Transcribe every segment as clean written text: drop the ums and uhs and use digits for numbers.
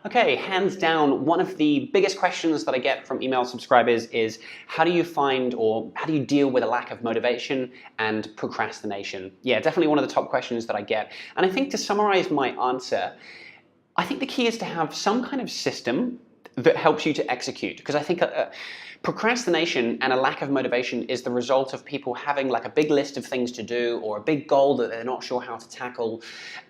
Okay, hands down, one of the biggest questions that I get from email subscribers is how do you find or how do you deal with a lack of motivation and procrastination? Yeah, definitely one of the top questions that I get. And I think to summarize my answer, I think the key is to have some kind of system that helps you to execute, because I think procrastination and a lack of motivation is the result of people having like a big list of things to do or a big goal that they're not sure how to tackle,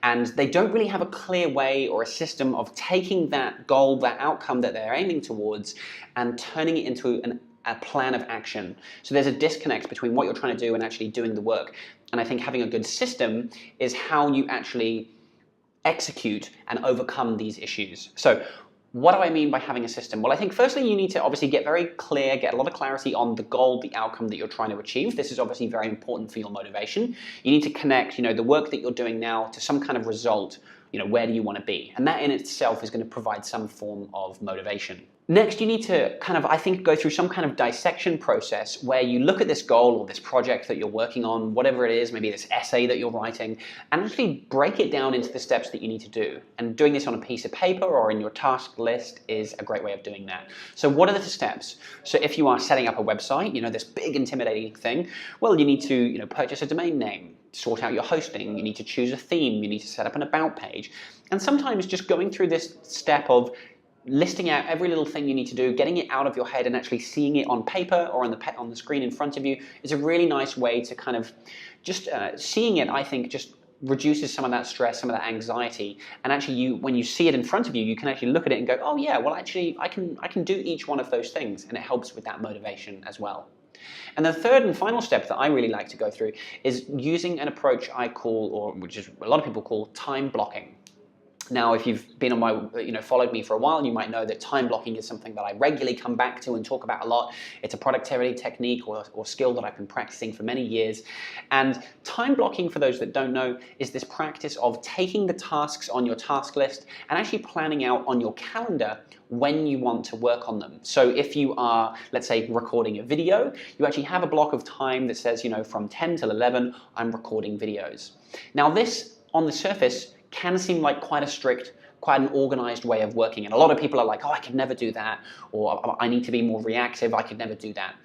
and they don't really have a clear way or a system of taking that goal, that outcome that they're aiming towards, and turning it into a plan of action. So there's a disconnect between what you're trying to do and actually doing the work. And I think having a good system is how you actually execute and overcome these issues. So what do I mean by having a system? Well, I think firstly you need to obviously get very clear, get a lot of clarity on the goal, the outcome that you're trying to achieve. This is obviously very important for your motivation. You need to connect, the work that you're doing now to some kind of result. Where do you want to be? And that in itself is going to provide some form of motivation. Next, you need to I think, go through some kind of dissection process where you look at this goal or this project that you're working on, whatever it is, maybe this essay that you're writing, and actually break it down into the steps that you need to do. And doing this on a piece of paper or in your task list is a great way of doing that. So what are the steps? So if you are setting up a website, this big intimidating thing, well, you need to purchase a domain name, sort out your hosting, you need to choose a theme, you need to set up an about page. And sometimes just going through this step of listing out every little thing you need to do, getting it out of your head and actually seeing it on paper or on the screen in front of you is a really nice way to just seeing it, I think, just reduces some of that stress, some of that anxiety. And actually when you see it in front of you, you can actually look at it and go, oh yeah, well actually I can do each one of those things, and it helps with that motivation as well. And the third and final step that I really like to go through is using an approach I call, or which is a lot of people call, time blocking. Now, if you've been on my, followed me for a while, you might know that time blocking is something that I regularly come back to and talk about a lot. It's a productivity technique or skill that I've been practicing for many years. And time blocking, for those that don't know, is this practice of taking the tasks on your task list and actually planning out on your calendar when you want to work on them. So if you are, let's say, recording a video, you actually have a block of time that says, from 10 till 11, I'm recording videos. Now this, on the surface, can seem like quite an organized way of working. And a lot of people are like, oh, I could never do that, or I need to be more reactive, I could never do that.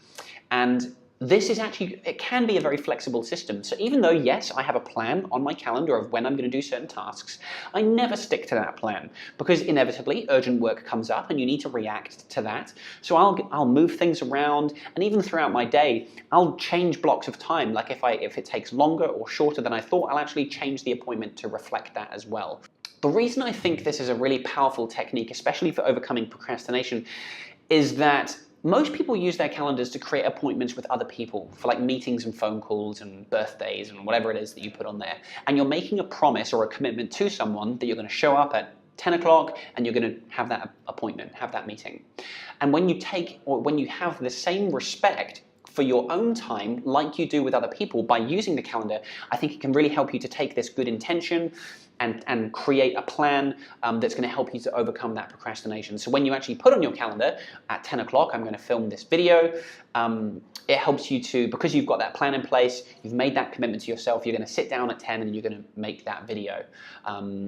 And this is actually, it can be a very flexible system. So even though, yes, I have a plan on my calendar of when I'm going to do certain tasks, I never stick to that plan because inevitably urgent work comes up and you need to react to that. So I'll move things around, and even throughout my day, I'll change blocks of time. Like if it takes longer or shorter than I thought, I'll actually change the appointment to reflect that as well. The reason I think this is a really powerful technique, especially for overcoming procrastination, is that most people use their calendars to create appointments with other people for like meetings and phone calls and birthdays and whatever it is that you put on there. And you're making a promise or a commitment to someone that you're going to show up at 10 o'clock and you're going to have that appointment, have that meeting. And when you have the same respect for your own time like you do with other people by using the calendar, I think it can really help you to take this good intention and create a plan that's going to help you to overcome that procrastination. So when you actually put on your calendar at 10 o'clock, I'm going to film this video, it helps you to, because you've got that plan in place, you've made that commitment to yourself, you're going to sit down at 10 and you're going to make that video.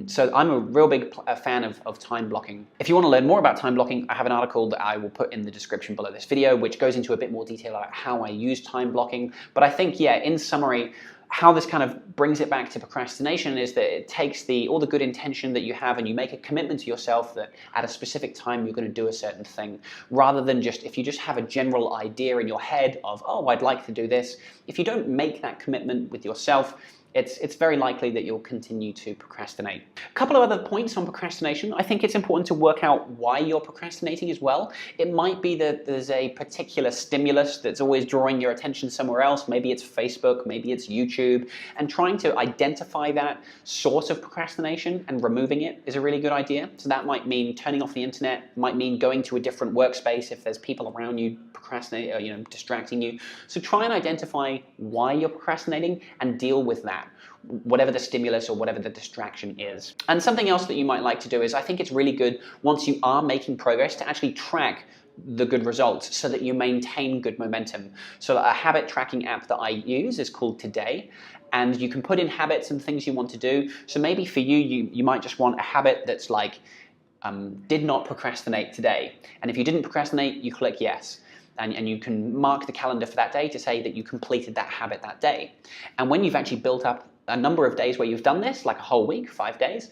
So I'm a real big fan of time blocking. If you want to learn more about time blocking, I have an article that I will put in the description below this video, which goes into a bit more detail about how I use time blocking. But I think, yeah, in summary, how this kind of brings it back to procrastination is that it takes all the good intention that you have and you make a commitment to yourself that at a specific time you're going to do a certain thing, rather than if you just have a general idea in your head of, oh, I'd like to do this. If you don't make that commitment with yourself, it's very likely that you'll continue to procrastinate. A couple of other points on procrastination. I think it's important to work out why you're procrastinating as well. It might be that there's a particular stimulus that's always drawing your attention somewhere else. Maybe it's Facebook, maybe it's YouTube, and trying to identify that source of procrastination and removing it is a really good idea. So that might mean turning off the internet, might mean going to a different workspace if there's people around you procrastinating or distracting you. So try and identify why you're procrastinating and deal with that, whatever the stimulus or whatever the distraction is. And something else that you might like to do is, I think it's really good once you are making progress to actually track the good results so that you maintain good momentum. So a habit tracking app that I use is called Today, and you can put in habits and things you want to do. So maybe for you might just want a habit that's like did not procrastinate today. And if you didn't procrastinate, you click yes. And you can mark the calendar for that day to say that you completed that habit that day. And when you've actually built up a number of days where you've done this, like a whole week, 5 days,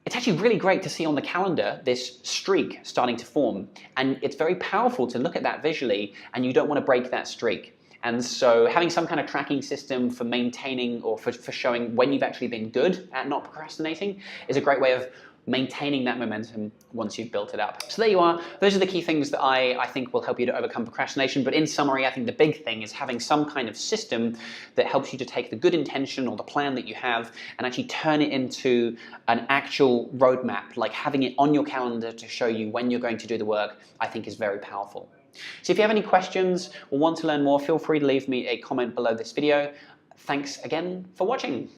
it's actually really great to see on the calendar this streak starting to form. And it's very powerful to look at that visually, and you don't want to break that streak. And so having some kind of tracking system for maintaining or for showing when you've actually been good at not procrastinating is a great way of maintaining that momentum once you've built it up. So there you are. Those are the key things that I think will help you to overcome procrastination. But in summary, I think the big thing is having some kind of system that helps you to take the good intention or the plan that you have and actually turn it into an actual roadmap, like having it on your calendar to show you when you're going to do the work, I think is very powerful. So if you have any questions or want to learn more, feel free to leave me a comment below this video. Thanks again for watching.